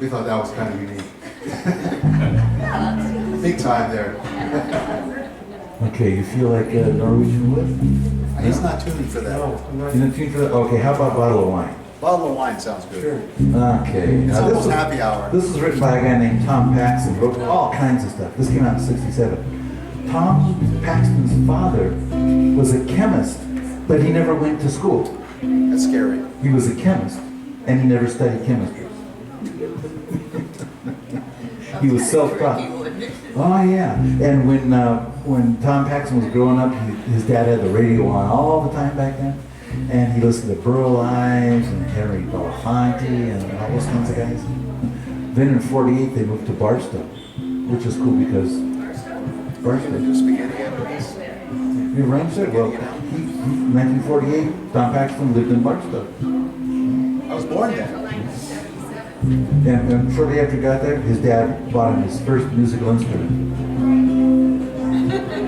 We thought that was kind of unique. Big time there. Okay, you feel like Norwegian wood? He's not tuning for that. You're not tuned for that? Okay, how about bottle of wine? Bottle of wine sounds good. Okay. It's Now, almost happy hour. This was written by a guy named Tom Paxton, wrote all kinds of stuff. This came out in '67. Tom Paxton's father was a chemist, but he never went to school. That's scary. He was a chemist, and he never studied chemistry. He was self-taught. Oh yeah, and when Tom Paxton was growing up, his dad had the radio on all the time back then, and he listened to Burl Ives and Harry Belafonte and all those kinds of guys. Then in '48 they moved to Barstow, which is cool because Barstow. Spaghetti after this. You arranged it? Well, in 1948, Tom Paxton lived in Barstow. I was born then. And shortly after he got there, his dad bought him his first musical instrument,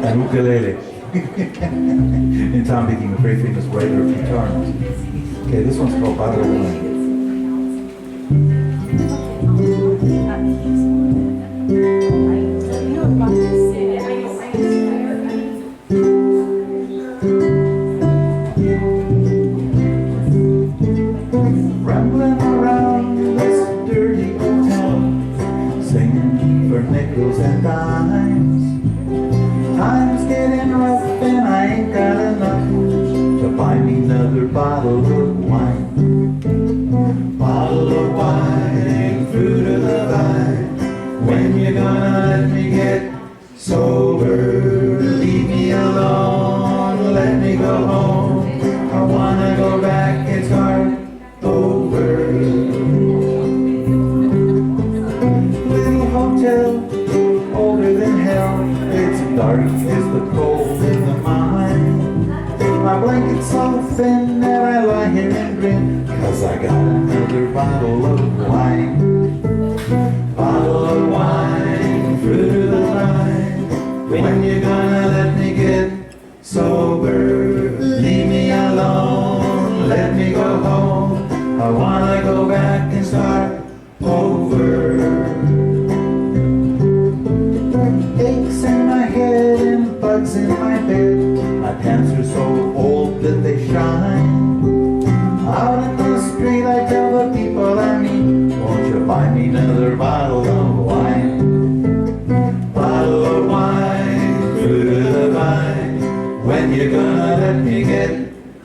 an ukulele. And Tom became a very famous writer of guitar music. Okay, this one's called Bottle of Wine. Rambling around this dirty old town, singing for nickels and dimes. Time's getting rough and I ain't got enough to buy me another bottle of wine. Bottle of wine, fruit of the vine. When you gonna let me get sober? Leave me alone, let me go home. I wanna go back, it's hard over. Little hotel, older than hell. It's dark as the cold in the mine. My blanket's so thin that I lie here and grin, 'cause I got another bottle of wine. Bottle of wine, fruit of the vine. When you gonna let me get sober? Leave me alone, let me go home. I wanna go back and start over. Aches in my head and bugs in my bed. My pants are so old that they shine. Out in the street I tell the people I meet, won't you buy me another bottle of wine? Bottle of wine, fruit of the vine. When you gonna let me get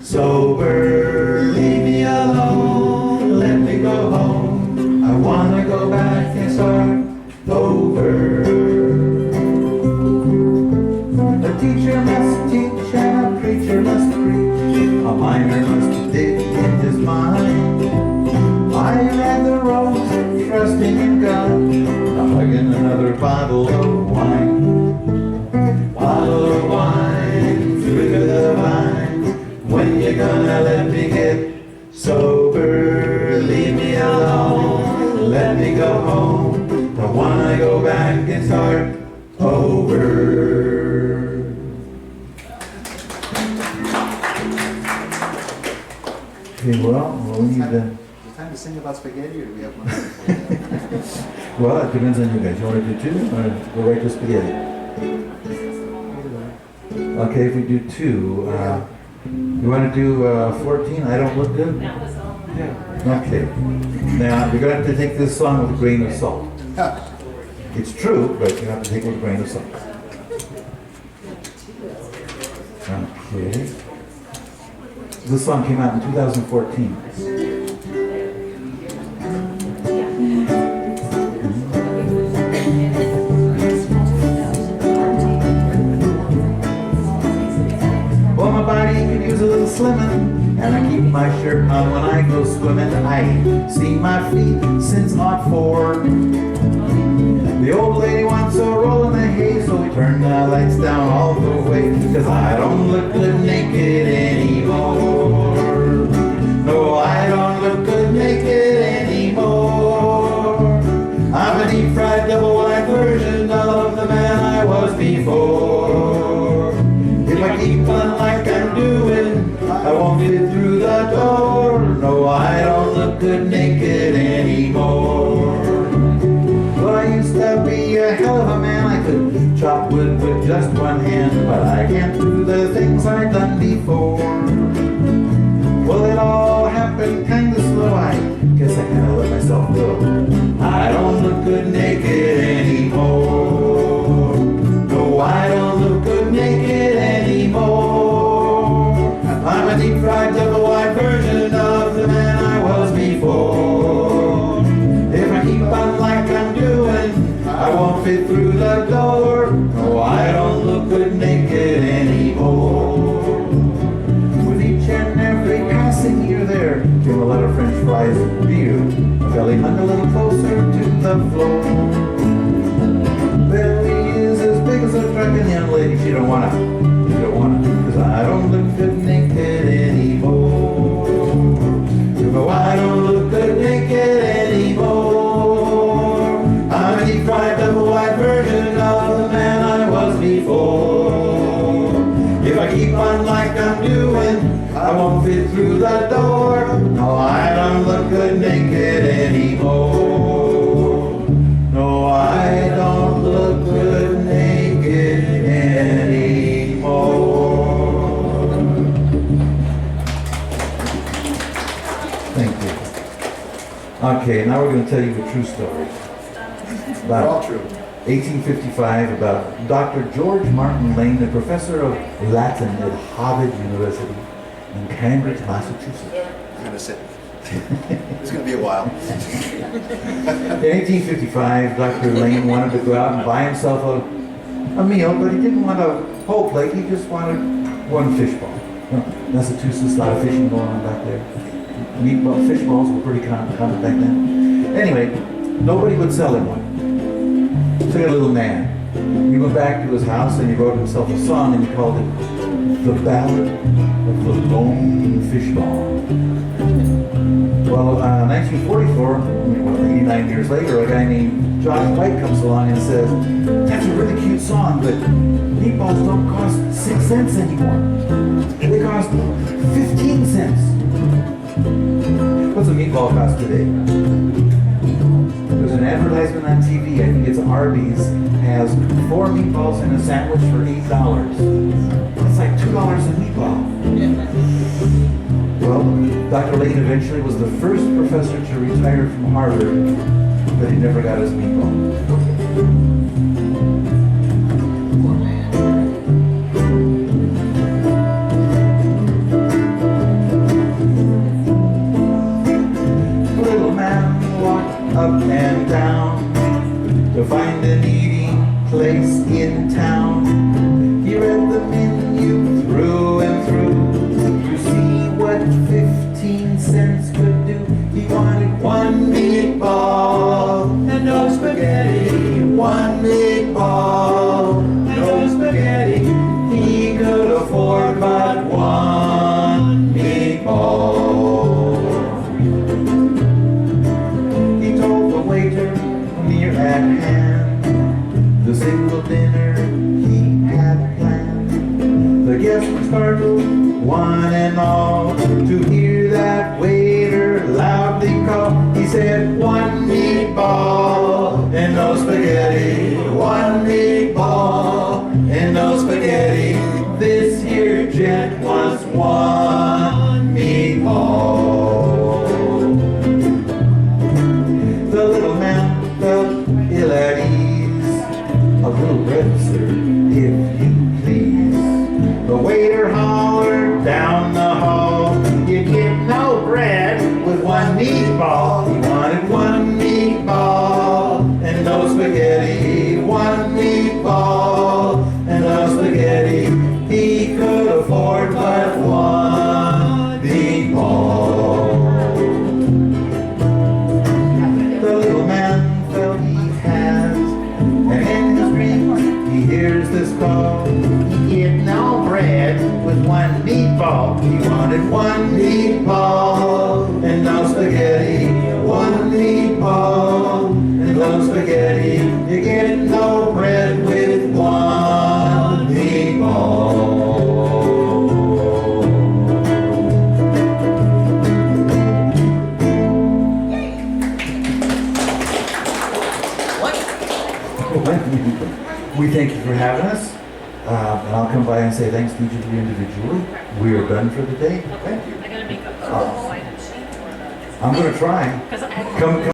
sober? Leave me alone, let me go home. I wanna go back and start over. A teacher must teach and a preacher must preach. A miner must dig in his mind. I read the rose, trusting in God, I'm hugging another bottle of wine. Bottle of wine, fruit of the vine. When you gonna let me get sober? Leave me alone, let me go home. I wanna go back and start over. Okay, well, we need to... Is it time to sing about spaghetti, or do we have one? Well, it depends on you guys. You want to do two, or go right to spaghetti? Okay, if we do two, you want to do 14? I don't look good? Yeah. Okay. Now, you're going to have to take this song with a grain of salt. It's true, but you have to take it with a grain of salt. Okay. This song came out in 2014. Well, my body could use a little slimming, and I keep my shirt on when I go swimming. I ain't seen my feet since '04. The old lady wants a roll in the hay, so we turn the lights down all the way, 'cause I don't look good naked anymore. No, I don't look good naked anymore. I'm a deep fried double wide version of the man I was before. If I keep on like I'm doing, I won't fit through the door. No, I don't look good naked anymore. do it with just one hand, but I can't do the things I've done before. Well, it all happened kinda slow, I guess I kinda let myself go. I don't look good naked anymore. No, I don't look good naked anymore. I'm a deep-fried, double-wide version of the man I was before. If I keep on like I'm doing, I won't fit through the door. No, I don't look good naked anymore. With each and every passing year there came a lot of French fries and beer. My belly hung a little closer to the floor. Belly is as big as a truck, and young lady, she don't wanna, cause I don't look good naked anymore. No, I don't look good naked anymore. I'm a deep-fried, double-wide version of the man I was before. If I keep on like I'm doing, I won't fit through the door. No, I don't look good naked anymore. No, I don't look good naked anymore. Thank you. Okay, now we're going to tell you a true story. They're all true. 1855, about Dr. George Martin Lane, a professor of Latin at Harvard University in Cambridge, Massachusetts. I'm gonna sit. It's gonna be a while. In 1855, Dr. Lane wanted to go out and buy himself a meal, but he didn't want a whole plate, he just wanted one fish ball. Massachusetts, a lot of fishing going on back there. Meatball, fish balls were pretty common back then. Anyway, nobody would sell him one. So he had a little man. He went back to his house and he wrote himself a song and he called it The Ballad of the Lone Fish Ball. Well, 1944, 89 years later, a guy named Josh White comes along and says, that's a really cute song, but meatballs don't cost 6 cents anymore. They cost 15 cents. What's a meatball cost today? There's an advertisement on TV, I think it's Arby's, has 4 meatballs in a sandwich for $8. That's like $2 a meatball. Well, Dr. Lane eventually was the first professor to retire from Harvard, but he never got his meatball. Little man walked up and down to find an eating place in town. He read the menu through and through to see what 15 cents could do. He wanted one meatball and no spaghetti. One meatball, no spaghetti. He could afford but one meatball. He told the waiter near at hand the single dinner he had planned. The guests were startled, one and all, to hear that waiter loudly call. He said, one meatball and no spaghetti. One meatball and no spaghetti. This here gent wants one meatball. The little man felt ill at ease. A little bread, sir, if you please. The waiter hollered down the hall, you get no bread with one meatball. He wanted one meatball and no spaghetti. One meatball and no spaghetti. He could afford but one meatball. The little man felt he has, and in his dreams he hears this call. He get no bread with one meatball. He wanted one meatball and no spaghetti. One meatball and no spaghetti. You get no bread with one meatball. We thank you for having us. And I'll come by and say thanks to each of you individually. We are done for the day. Thank you. I gotta make a sign-up sheet for the. I'm going to try. Because I. Come.